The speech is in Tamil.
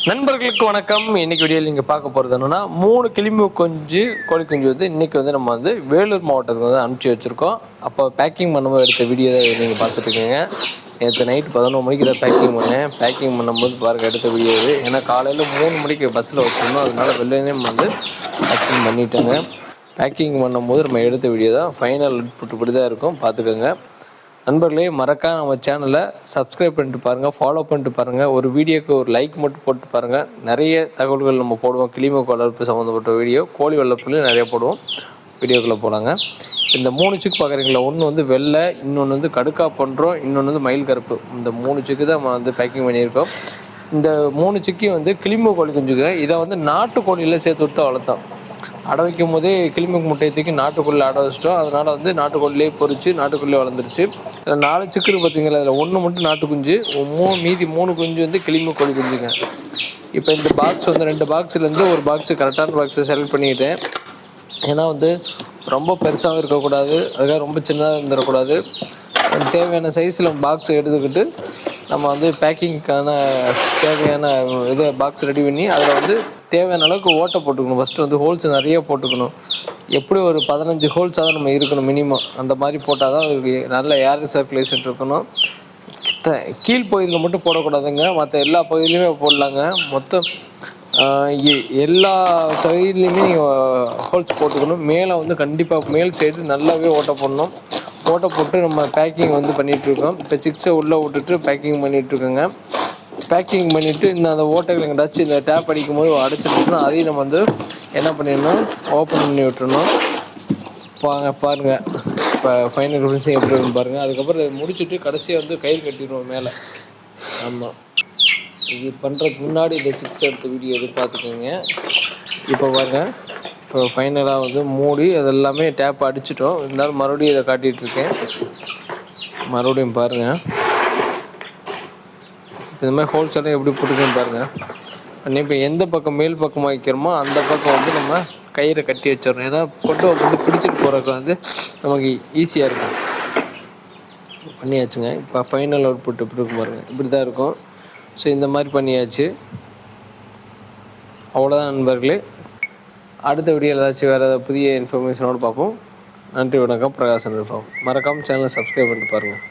நண்பர்களுக்கு வணக்கம். இன்னைக்கு வீடியோவில் நீங்கள் பார்க்க போகிறது என்னன்னா 3 கிளிமூ குஞ்சு கோழி குஞ்சு வந்து இன்னைக்கு வந்து நம்ம வந்து வேலூர் மாவட்டத்துக்கு வந்து அனுப்பிச்சி வச்சுருக்கோம். அப்போ பேக்கிங் பண்ணும்போது எடுத்த வீடியோ தான் நீங்கள் பார்த்துட்டு இருக்கீங்க. நேற்று நைட் 11 மணிக்கு தான் பேக்கிங் பண்ணேன். பேக்கிங் பண்ணும்போது பாருங்கள் எடுத்த வீடியோ இது. ஏன்னா காலையில் 3 மணிக்கு பஸ்ஸில் வச்சுருந்தோம், அதனால வெள்ளனே வந்து பேக்கிங் பண்ணிட்டேங்க. பேக்கிங் பண்ணும்போது நம்ம எடுத்த வீடியோ தான். ஃபைனல் அவுட்புட் இப்படி தான் இருக்கும், பார்த்துக்கோங்க. நண்பர்களே, மறக்காம நம்ம சேனலை சப்ஸ்கிரைப் பண்ணிட்டு பாருங்கள், ஃபாலோ பண்ணிட்டு பாருங்கள். ஒரு வீடியோக்கு ஒரு லைக் மட்டும் போட்டு பாருங்கள். நிறைய தகவல்கள் நம்ம போடுவோம். கிளிமூ வளர்ப்பு சம்மந்தப்பட்ட வீடியோ, கோழி வளர்ப்புலையும் நிறைய போடுவோம். வீடியோக்குள்ளே போகலாங்க. இந்த 3 சிக்கு பார்க்குறீங்களா, ஒன்று வந்து வெள்ளை, இன்னொன்று வந்து கடுக்கா பண்ணுறோம், இன்னொன்று வந்து மயில் கருப்பு. இந்த 3 சிக்கு தான் நம்ம வந்து பேக்கிங் பண்ணியிருக்கோம். இந்த 3 சிக்கையும் வந்து கிளிமூ கோழி குஞ்சுங்க. இதை வந்து நாட்டு கோழியில் சேர்த்து விட்டு வளர்த்தோம். அடை வைக்கும் போதே கிளிமூ முட்டையை தூக்கி நாட்டுக்குள்ளே அடை வச்சிட்டோம். அதனால் வந்து நாட்டுக்கோழிலே பொறிச்சு நாட்டுக்குள்ளே வளர்ந்துருச்சு. இதில் 4 சிக்கு பார்த்தீங்களா, அதில் 1 மட்டும் நாட்டு குஞ்சு, மீதி 3 குஞ்சு வந்து கிளிமூ கோழி குஞ்சுங்க. இப்போ இந்த பாக்ஸ் வந்து 2 பாக்ஸ்லேருந்து ஒரு பாக்ஸு கரெக்டான பாக்ஸை செலக்ட் பண்ணிக்கிட்டேன். ஏன்னா வந்து ரொம்ப பெருசாகவும் இருக்கக்கூடாது, அதுக்காக ரொம்ப சின்னதாக இருந்துடக்கூடாது. தேவையான சைஸில் பாக்ஸ் எடுத்துக்கிட்டு நம்ம வந்து பேக்கிங்க்கான தேவையான இதை பாக்ஸ் ரெடி பண்ணி அதில் வந்து தேவையான அளவுக்கு ஓட்டை போட்டுக்கணும். ஃபஸ்ட்டு வந்து ஹோல்ஸ் நிறைய போட்டுக்கணும். எப்படி ஒரு 15 ஹோல்ஸாக தான் நம்ம இருக்கணும் மினிமம். அந்த மாதிரி போட்டால் தான் அதுக்கு நல்ல ஏர் சர்க்குலேஷன் இருக்கணும். கீழ்ப்பகுதியில் மட்டும் போடக்கூடாதுங்க, மற்ற எல்லா பகுதியிலையுமே போடலாங்க. மொத்தம் எல்லா சைட்லேயுமே நீங்கள் ஹோல்ஸ் போட்டுக்கணும். மேலே வந்து கண்டிப்பாக மேல் சைடு நல்லாவே ஓட்டை போடணும். ஓட்டை போட்டு நம்ம பேக்கிங் வந்து பண்ணிகிட்ருக்கோம். இப்போ சிக்ஸை உள்ளே விட்டுட்டு பேக்கிங் பண்ணிகிட்ருக்கோங்க. பேக்கிங் பண்ணிவிட்டு இன்னும் அந்த ஓட்டைகள் எங்கேயாச்சும் இந்த டேப் அடிக்கும் போது அடைச்சிருந்துச்சுன்னா அதையும் நம்ம வந்து என்ன பண்ணிடணும், ஓப்பன் பண்ணி விட்டுறணும். பாருங்கள் இப்போ ஃபைனல் ஃபினிஷிங் எப்படி இருக்குன்னு பாருங்கள். அதுக்கப்புறம் இதை முடிச்சுட்டு கடைசியாக வந்து கயிறு கட்டிடுவோம் மேலே. ஆமாம், இது பண்ணுறதுக்கு முன்னாடி இந்த சிக்ஸ் எடுத்த வீடியோ எது பார்த்துக்கோங்க. இப்போ பாருங்கள், இப்போ ஃபைனலாக வந்து மூடி அதெல்லாமே டேப் அடிச்சிட்டோம். இருந்தாலும் மறுபடியும் இதை காட்டிகிட்ருக்கேன். மறுபடியும் பாருங்கள், இந்த மாதிரி ஹோல்ஸ் எல்லாம் எப்படி போட்டுக்கன்னு பாருங்கள். இப்போ எந்த பக்கம் மேல் பக்கம் வைக்கிறோமோ அந்த பக்கம் வந்து நம்ம கயிறை கட்டி வச்சிடணும். ஏன்னா கொண்டு வந்து பிடிச்சிட்டு போகிறதுக்கு வந்து நமக்கு ஈஸியாக இருக்கும். பண்ணியாச்சுங்க. இப்போ ஃபைனல் அவுட்புட் எப்படி இருக்கும் பாருங்கள், இப்படி தான் இருக்கும். ஸோ இந்த மாதிரி பண்ணியாச்சு. அவ்வளோதான் நண்பர்களே. அடுத்த வீடியோவில் ஏதாச்சும் வேறு ஏதாவது புதிய இன்ஃபர்மேஷனோடு பார்ப்போம். நன்றி, வணக்கம். பிரகாசன் இன்ஃபார்ம். மறக்காமல் சேனலை சப்ஸ்கிரைப் பண்ணிட்டு பாருங்கள்.